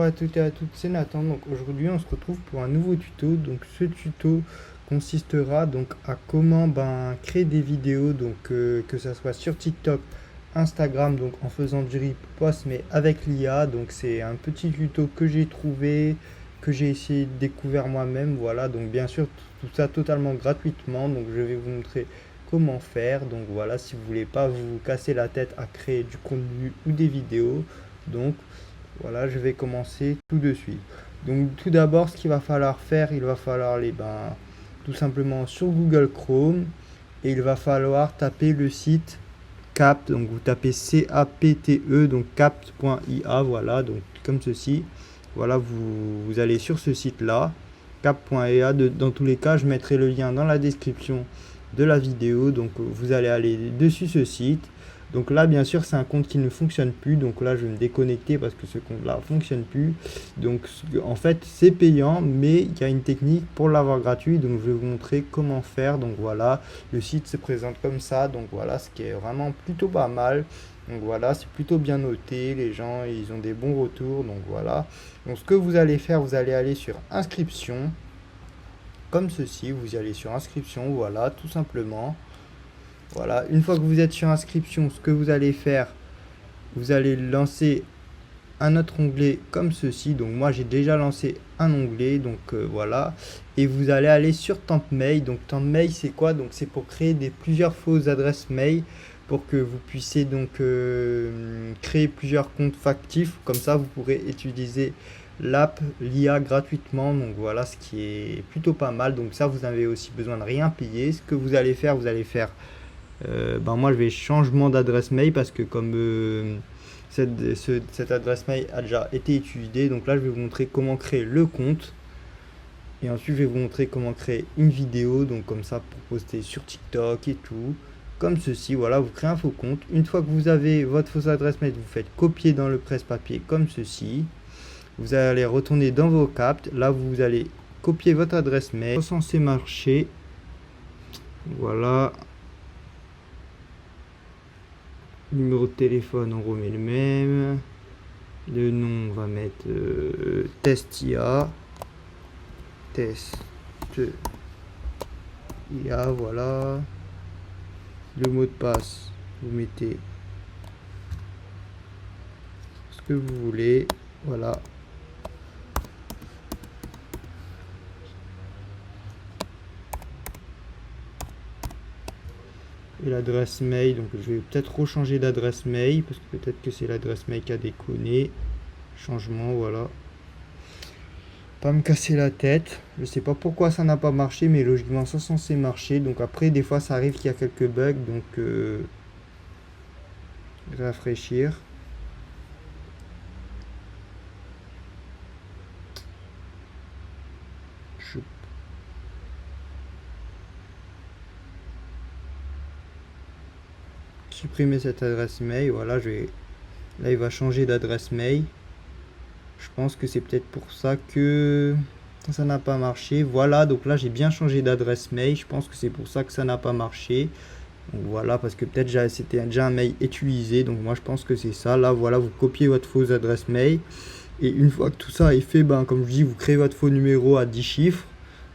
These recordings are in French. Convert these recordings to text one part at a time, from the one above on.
à toutes et à toutes, c'est Nathan. Donc aujourd'hui on se retrouve pour un nouveau tuto. Donc ce tuto consistera donc à comment créer des vidéos, donc que ça soit sur TikTok, Instagram, donc en faisant du repost mais avec l'IA. Donc c'est un petit tuto que j'ai trouvé, que j'ai essayé de découvrir moi-même. Voilà, donc bien sûr tout ça totalement gratuitement. Donc je vais vous montrer comment faire. Donc voilà, si vous voulez pas vous casser la tête à créer du contenu ou des vidéos. Donc voilà, je vais commencer tout de suite. Donc tout d'abord, ce qu'il va falloir faire, il va falloir aller tout simplement sur Google Chrome et il va falloir taper le site Capt. Donc vous tapez CAPTE, donc capt.ia, voilà, donc comme ceci. Voilà, vous allez sur ce site-là, capt.ia. Dans tous les cas, je mettrai le lien dans la description de la vidéo. Donc vous allez aller dessus ce site. Donc là, bien sûr, c'est un compte qui ne fonctionne plus. Donc là, je vais me déconnecter parce que ce compte-là ne fonctionne plus. Donc en fait, c'est payant, mais il y a une technique pour l'avoir gratuit. Donc je vais vous montrer comment faire. Donc voilà, le site se présente comme ça. Donc voilà, ce qui est vraiment plutôt pas mal. Donc voilà, c'est plutôt bien noté. Les gens, ils ont des bons retours. Donc voilà. Donc ce que vous allez faire, vous allez aller sur inscription. Comme ceci, vous y allez sur inscription. Voilà, tout simplement. Voilà, une fois que vous êtes sur inscription, ce que vous allez faire, vous allez lancer un autre onglet comme ceci. Donc moi j'ai déjà lancé un onglet, donc voilà. Et vous allez aller sur temp mail. Donc temp mail c'est quoi? Donc c'est pour créer plusieurs fausses adresses mail pour que vous puissiez donc créer plusieurs comptes factifs. Comme ça vous pourrez utiliser l'app, l'IA gratuitement. Donc voilà, ce qui est plutôt pas mal. Donc ça, vous avez aussi besoin de rien payer. Ce que vous allez faire, moi je vais changement d'adresse mail parce que comme cette adresse mail a déjà été utilisée. Donc là je vais vous montrer comment créer le compte et ensuite je vais vous montrer comment créer une vidéo, donc comme ça pour poster sur TikTok et tout, comme ceci. Voilà, vous créez un faux compte. Une fois que vous avez votre fausse adresse mail, vous faites copier dans le presse-papier comme ceci. Vous allez retourner dans vos capts. Là vous allez copier votre adresse mail, censé marcher. Voilà, numéro de téléphone, on remet le même. Le nom, on va mettre testia. Test IA, voilà. Le mot de passe, vous mettez ce que vous voulez. Voilà. Et l'adresse mail, donc je vais peut-être rechanger d'adresse mail parce que peut-être que c'est l'adresse mail qui a déconné. Changement, voilà. Pas me casser la tête. Je sais pas pourquoi ça n'a pas marché, mais logiquement ça censé marcher. Donc après, des fois ça arrive qu'il y a quelques bugs, donc rafraîchir. Supprimer cette adresse mail. Voilà, là il va changer d'adresse mail. Je pense que c'est peut-être pour ça que ça n'a pas marché. Voilà, donc là j'ai bien changé d'adresse mail. Je pense que c'est pour ça que ça n'a pas marché. Donc voilà, parce que peut-être c'était déjà un mail utilisé. Donc moi je pense que c'est ça. Là voilà, vous copiez votre fausse adresse mail. Et une fois que tout ça est fait, comme je dis, vous créez votre faux numéro à 10 chiffres.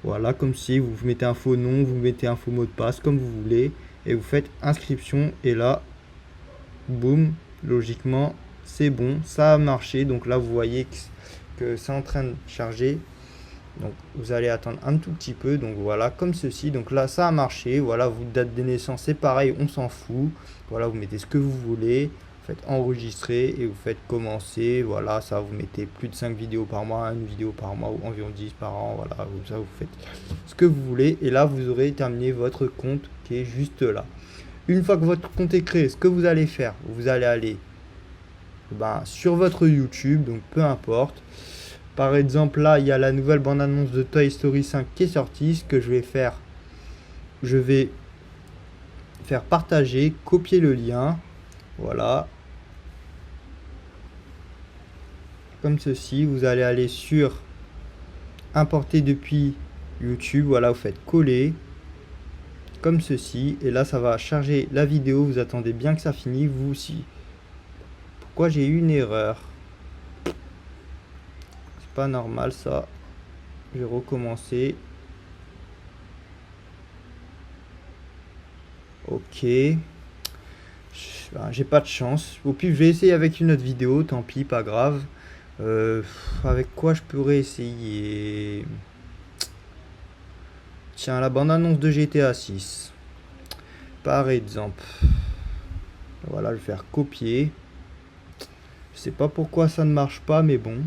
Voilà, comme si vous mettez un faux nom, vous mettez un faux mot de passe, comme vous voulez. Et vous faites inscription. Et là, boum, logiquement, c'est bon, ça a marché. Donc là, vous voyez que c'est en train de charger. Donc vous allez attendre un tout petit peu. Donc voilà, comme ceci. Donc là, ça a marché. Voilà, votre date de naissance, c'est pareil, on s'en fout. Voilà, vous mettez ce que vous voulez. Vous faites enregistrer et vous faites commencer. Voilà, ça, vous mettez plus de 5 vidéos par mois, une vidéo par mois ou environ 10 par an. Voilà, comme ça, vous faites ce que vous voulez. Et là, vous aurez terminé votre compte qui est juste là. Une fois que votre compte est créé, ce que vous allez faire, vous allez aller sur votre YouTube, donc peu importe. Par exemple, là, il y a la nouvelle bande-annonce de Toy Story 5 qui est sortie. Ce que je vais faire partager, copier le lien. Voilà. Comme ceci, vous allez aller sur importer depuis YouTube. Voilà, vous faites coller. Comme ceci, et là ça va charger la vidéo. Vous attendez bien que ça finisse, vous aussi. Pourquoi j'ai eu une erreur? C'est pas normal ça. Je vais recommencer. Ok. J'ai pas de chance. Au pire, je vais essayer avec une autre vidéo. Tant pis, pas grave. Avec quoi je pourrais essayer? Tiens, la bande-annonce de GTA 6. Par exemple. Voilà, je vais faire copier. Je sais pas pourquoi ça ne marche pas, mais bon.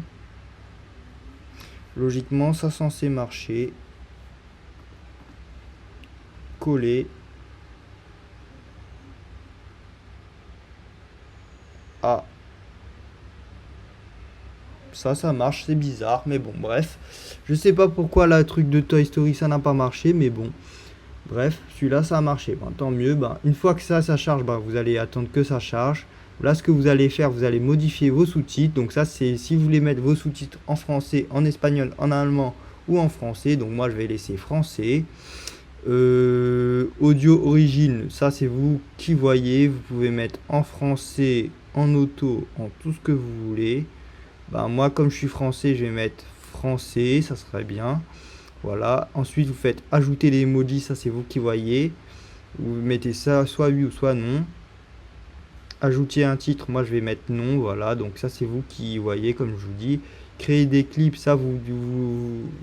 Logiquement, ça censé marcher. Coller. Ah. Ça marche, c'est bizarre, mais bon, bref. Je sais pas pourquoi la truc de Toy Story, ça n'a pas marché, mais bon. Bref, celui-là, ça a marché. Ben, tant mieux. Ben, une fois que ça charge, ben, vous allez attendre que ça charge. Là, ce que vous allez faire, vous allez modifier vos sous-titres. Donc ça, c'est si vous voulez mettre vos sous-titres en français, en espagnol, en allemand ou en français. Donc moi, je vais laisser français. Audio origine, ça c'est vous qui voyez. Vous pouvez mettre en français, en auto, en tout ce que vous voulez. Ben, moi, comme je suis français, je vais mettre français. Ça serait bien. Voilà. Ensuite, vous faites ajouter les emojis. Ça, c'est vous qui voyez. Vous mettez ça soit oui ou soit non. Ajouter un titre, moi je vais mettre non, voilà, donc ça c'est vous qui voyez, comme je vous dis. Créer des clips, ça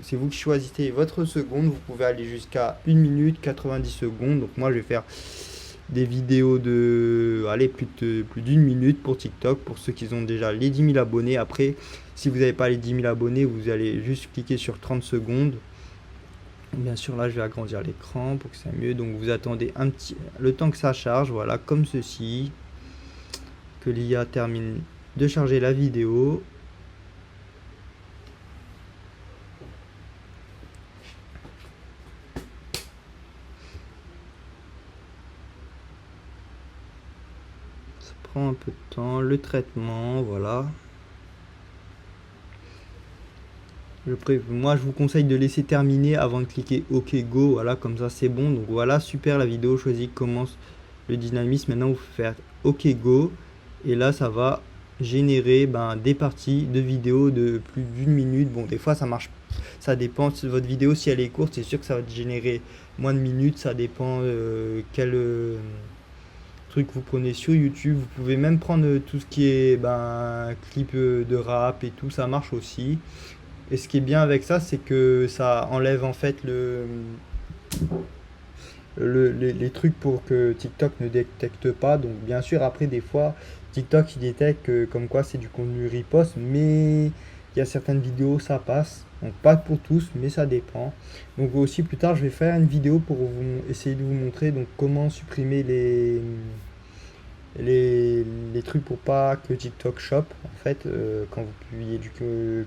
c'est vous qui choisissez votre seconde, vous pouvez aller jusqu'à 1 minute 90 secondes, donc moi je vais faire des vidéos de, allez, plus d'une minute pour TikTok, pour ceux qui ont déjà les 10 000 abonnés. Après, si vous n'avez pas les 10 000 abonnés, vous allez juste cliquer sur 30 secondes. Bien sûr, là je vais agrandir l'écran pour que ça mieux, donc vous attendez le temps que ça charge, voilà, comme ceci. Que l'IA termine de charger la vidéo. Ça prend un peu de temps, le traitement, voilà. Moi je vous conseille de laisser terminer avant de cliquer OK Go, voilà, comme ça c'est bon. Donc voilà, super, la vidéo choisie commence le dynamisme. Maintenant vous faites OK Go. Et là, ça va générer des parties de vidéos de plus d'une minute. Bon, des fois, ça marche. Ça dépend de votre vidéo. Si elle est courte, c'est sûr que ça va générer moins de minutes. Ça dépend quel truc vous prenez sur YouTube. Vous pouvez même prendre tout ce qui est clip de rap et tout. Ça marche aussi. Et ce qui est bien avec ça, c'est que ça enlève en fait les trucs pour que TikTok ne détecte pas. Donc bien sûr, après des fois TikTok il détecte comme quoi c'est du contenu riposte, mais il y a certaines vidéos ça passe, donc pas pour tous, mais ça dépend. Donc aussi plus tard je vais faire une vidéo pour essayer de vous montrer donc comment supprimer les trucs pour pas que TikTok chope en fait quand vous publiez du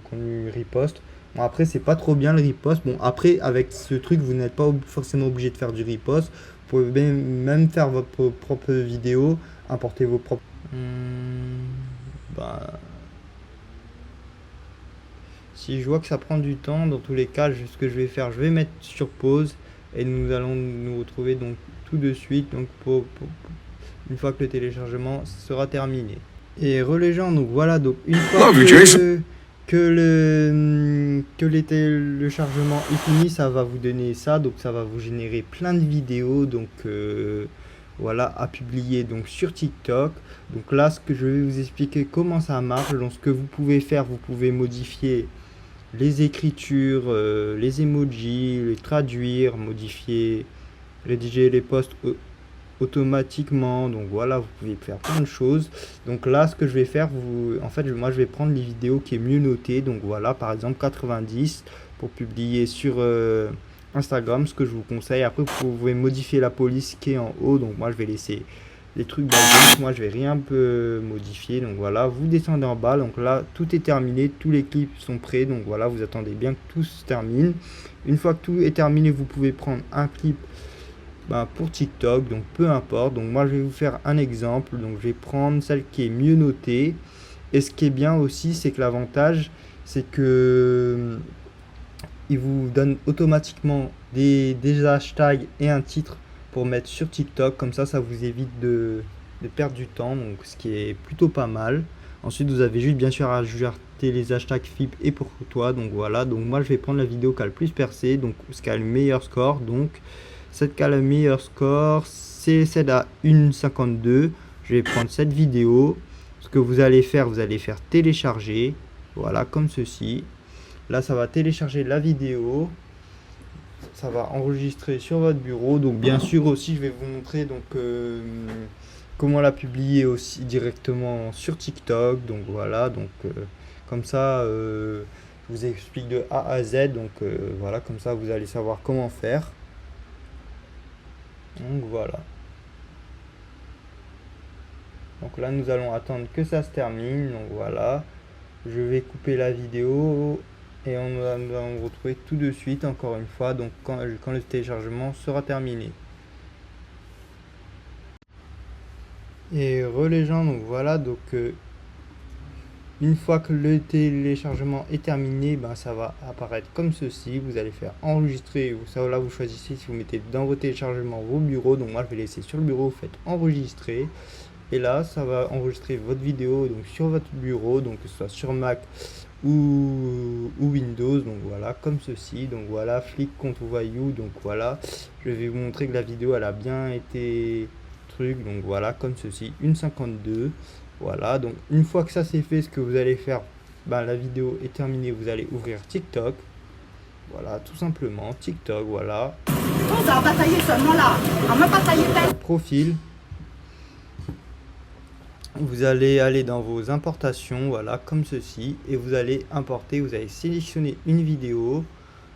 contenu riposte. Bon, après c'est pas trop bien le riposte. Bon, après avec ce truc vous n'êtes pas forcément obligé de faire du riposte, vous pouvez même faire votre propre vidéo, importer vos propres si je vois que ça prend du temps, dans tous les cas, ce que je vais faire, je vais mettre sur pause et nous allons nous retrouver donc tout de suite, donc une fois que le téléchargement sera terminé. Et les gens, donc voilà, donc une fois que le téléchargement est fini, ça va vous donner ça, donc ça va vous générer plein de vidéos, donc voilà, à publier donc sur TikTok. Donc là, ce que je vais vous expliquer comment ça marche. Donc ce que vous pouvez faire, vous pouvez modifier les écritures, les emojis, les traduire, modifier, rédiger les posts automatiquement. Donc voilà, vous pouvez faire plein de choses. Donc là, ce que je vais faire, en fait, moi je vais prendre les vidéos qui est mieux notées. Donc voilà, par exemple 90 pour publier sur Instagram, ce que je vous conseille. Après, vous pouvez modifier la police qui est en haut. Donc moi je vais laisser les trucs basiques, moi je vais rien modifier. Donc voilà, vous descendez en bas. Donc là, tout est terminé, tous les clips sont prêts. Donc voilà, vous attendez bien que tout se termine. Une fois que tout est terminé, vous pouvez prendre un clip pour TikTok, donc peu importe. Donc moi je vais vous faire un exemple. Donc je vais prendre celle qui est mieux notée. Et ce qui est bien aussi, c'est que l'avantage, c'est que il vous donne automatiquement des hashtags et un titre pour mettre sur TikTok. Comme ça vous évite de perdre du temps, donc ce qui est plutôt pas mal. Ensuite, vous avez juste bien sûr à ajouter les hashtags FIP et pour toi. Donc voilà, donc moi je vais prendre la vidéo qui a le plus percé, donc ce qui a le meilleur score. Donc cette qui a le meilleur score, c'est celle à 1,52. Je vais prendre cette vidéo. Ce que vous allez faire télécharger. Voilà, comme ceci. Là, ça va télécharger la vidéo. Ça va enregistrer sur votre bureau. Donc bien sûr aussi, je vais vous montrer donc comment la publier aussi directement sur TikTok. Donc voilà, donc comme ça, je vous explique de A à Z. Donc voilà, comme ça, vous allez savoir comment faire. Donc voilà. Donc là, nous allons attendre que ça se termine. Donc voilà, je vais couper la vidéo et nous allons retrouver tout de suite, encore une fois, donc quand le téléchargement sera terminé. Et les gens, donc voilà, donc une fois que le téléchargement est terminé, ben, ça va apparaître comme ceci. Vous allez faire enregistrer, ça, là vous choisissez si vous mettez dans vos téléchargements vos bureaux. Donc moi je vais laisser sur le bureau, vous faites enregistrer. Et là ça va enregistrer votre vidéo donc sur votre bureau, donc que ce soit sur Mac ou Windows. Donc voilà, comme ceci. Donc voilà, flic contre voyou. Donc voilà, je vais vous montrer que la vidéo elle a bien été truc. Donc voilà, comme ceci, 1,52. Voilà, donc une fois que ça c'est fait, ce que vous allez faire, ben, la vidéo est terminée, vous allez ouvrir TikTok. Voilà, tout simplement, TikTok, voilà. Profil. Vous allez aller dans vos importations, voilà, comme ceci, et vous allez importer, vous allez sélectionner une vidéo.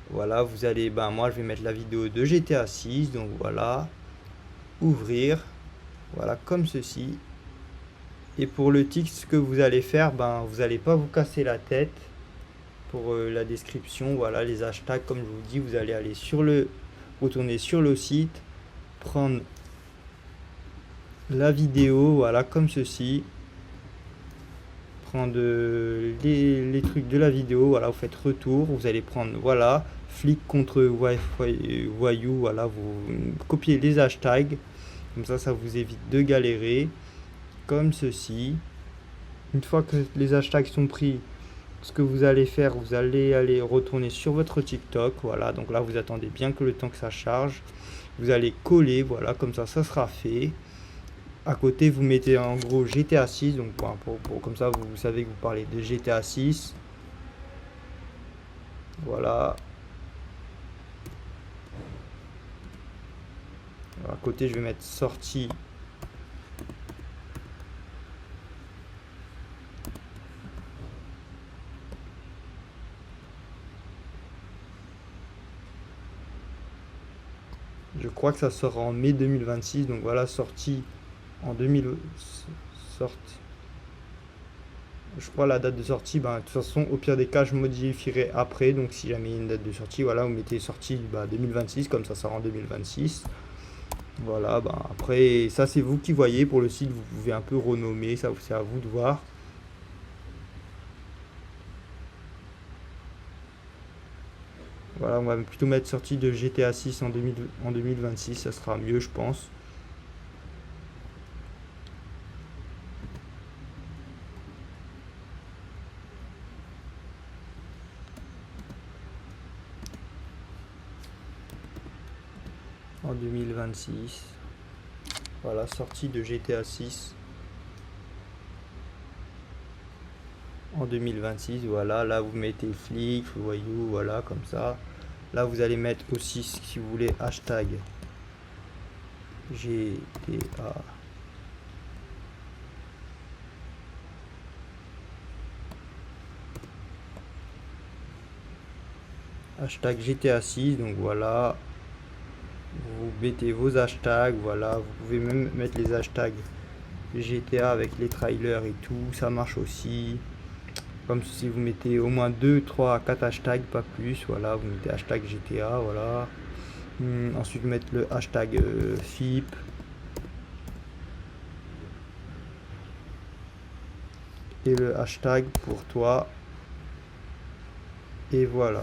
Voilà, vous allez, ben moi je vais mettre la vidéo de GTA 6, donc voilà, ouvrir, voilà, comme ceci. Et pour le texte, ce que vous allez faire, ben vous n'allez pas vous casser la tête pour la description. Voilà, les hashtags, comme je vous dis, vous allez aller retourner sur le site, prendre la vidéo, voilà, comme ceci, prendre les trucs de la vidéo, voilà, vous faites retour, vous allez prendre, voilà, flic contre voyou, voilà, vous copiez les hashtags, comme ça vous évite de galérer, comme ceci. Une fois que les hashtags sont pris, ce que vous allez faire, vous allez aller retourner sur votre TikTok, voilà, donc là vous attendez bien que le temps que ça charge, vous allez coller, voilà, comme ça sera fait. À côté vous mettez en gros GTA 6, donc comme ça vous savez que vous parlez de GTA 6, voilà. Alors, à côté je vais mettre sortie. Je crois que ça sera en mai 2026, donc voilà, sortie en 2000, je crois la date de sortie, ben, de toute façon au pire des cas je modifierai après, donc si jamais il y a une date de sortie, voilà, vous mettez sortie 2026, comme ça sera en 2026. Voilà, ben, après ça c'est vous qui voyez, pour le site vous pouvez un peu renommer, ça c'est à vous de voir. Voilà, on va plutôt mettre sortie de GTA 6 en 2026, ça sera mieux je pense. En 2026. Voilà, sortie de GTA 6 en 2026. Voilà, là vous mettez flic, voyou, voilà, comme ça. Là vous allez mettre aussi, si vous voulez, hashtag GTA. Hashtag GTA 6, donc voilà. Vous mettez vos hashtags, voilà. Vous pouvez même mettre les hashtags GTA avec les trailers et tout, ça marche aussi. Comme si vous mettez au moins 2, 3, 4 hashtags, pas plus, voilà. Vous mettez hashtag GTA, voilà. Ensuite vous mettez le hashtag FIP. Et le hashtag pour toi. Et voilà.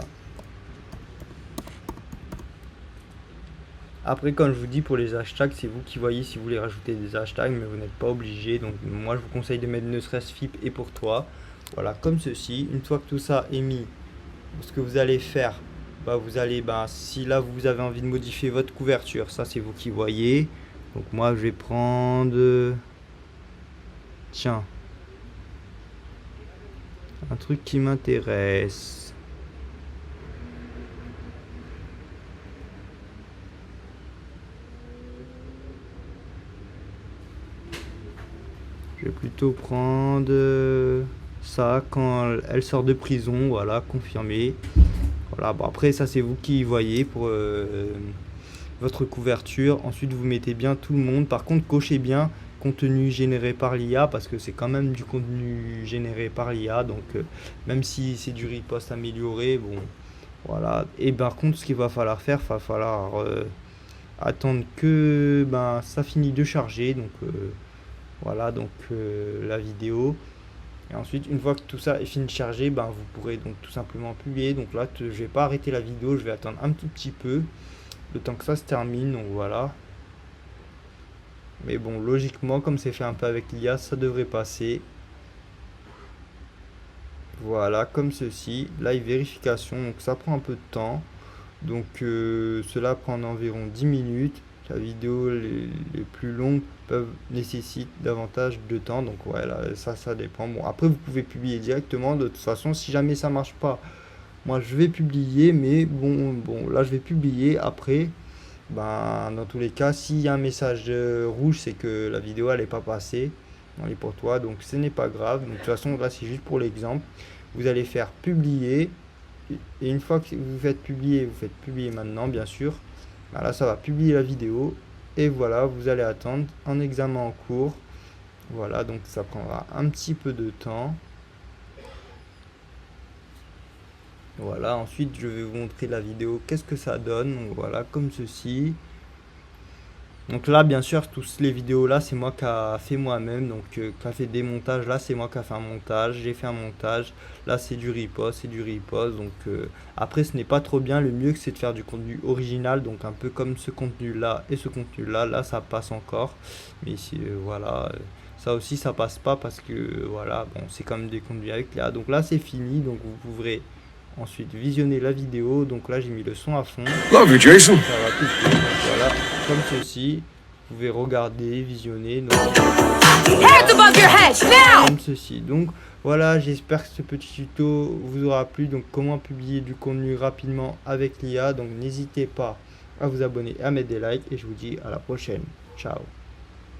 Après, comme je vous dis, pour les hashtags, c'est vous qui voyez si vous voulez rajouter des hashtags, mais vous n'êtes pas obligé. Donc moi, je vous conseille de mettre ne serait-ce FIP et pour toi. Voilà, comme ceci. Une fois que tout ça est mis, ce que vous allez faire, bah, vous allez, bah, si là vous avez envie de modifier votre couverture, ça c'est vous qui voyez. Donc moi, je vais prendre, tiens, un truc qui m'intéresse. Je vais plutôt prendre ça quand elle sort de prison, voilà, confirmé. Voilà, bon après ça c'est vous qui voyez pour votre couverture. Ensuite vous mettez bien tout le monde. Par contre cochez bien contenu généré par l'IA parce que c'est quand même du contenu généré par l'IA. Donc même si c'est du riposte amélioré, bon voilà. Et par contre ce qu'il va falloir faire, il va falloir attendre que ça finit de charger. Donc voilà donc la vidéo. Et ensuite, une fois que tout ça est fini de charger, vous pourrez donc tout simplement publier. Donc là, je vais pas arrêter la vidéo, je vais attendre un tout petit peu, le temps que ça se termine. Donc voilà. Mais bon, logiquement, comme c'est fait un peu avec l'IA, ça devrait passer. Voilà, comme ceci. Live vérification, donc ça prend un peu de temps. Donc cela prend environ 10 minutes. La vidéo les plus longues nécessitent davantage de temps, donc voilà, ça dépend. Bon, après vous pouvez publier directement. De toute façon, si jamais ça marche pas, moi je vais publier, mais bon là je vais publier. Après dans tous les cas, s'il y a un message rouge, c'est que la vidéo elle est pas passée dans les pour toi, donc ce n'est pas grave. Donc de toute façon là c'est juste pour l'exemple. Vous allez faire publier, et une fois que vous faites publier maintenant bien sûr. Là ça va publier la vidéo et voilà, vous allez attendre un examen en cours. Voilà, donc ça prendra un petit peu de temps. Voilà, ensuite je vais vous montrer la vidéo, qu'est-ce que ça donne. Donc voilà, comme ceci. Donc là bien sûr toutes les vidéos là c'est moi qui a fait moi-même, donc qui a fait des montages. Là c'est moi qui a fait un montage, j'ai fait un montage. Là c'est du repost, donc après ce n'est pas trop bien. Le mieux c'est de faire du contenu original, donc un peu comme ce contenu là et ce contenu là ça passe encore. Mais ici voilà, ça aussi ça passe pas parce que voilà, bon c'est comme des contenus avec là. Donc là c'est fini, donc vous pourrez ensuite visionner la vidéo. Donc là j'ai mis le son à fond. Love you, Jason. Ça va couper, donc voilà, comme ceci. Vous pouvez regarder, visionner, donc, comme ceci. Donc voilà, j'espère que ce petit tuto vous aura plu. Donc comment publier du contenu rapidement avec l'IA. Donc n'hésitez pas à vous abonner, à mettre des likes, et je vous dis à la prochaine. Ciao.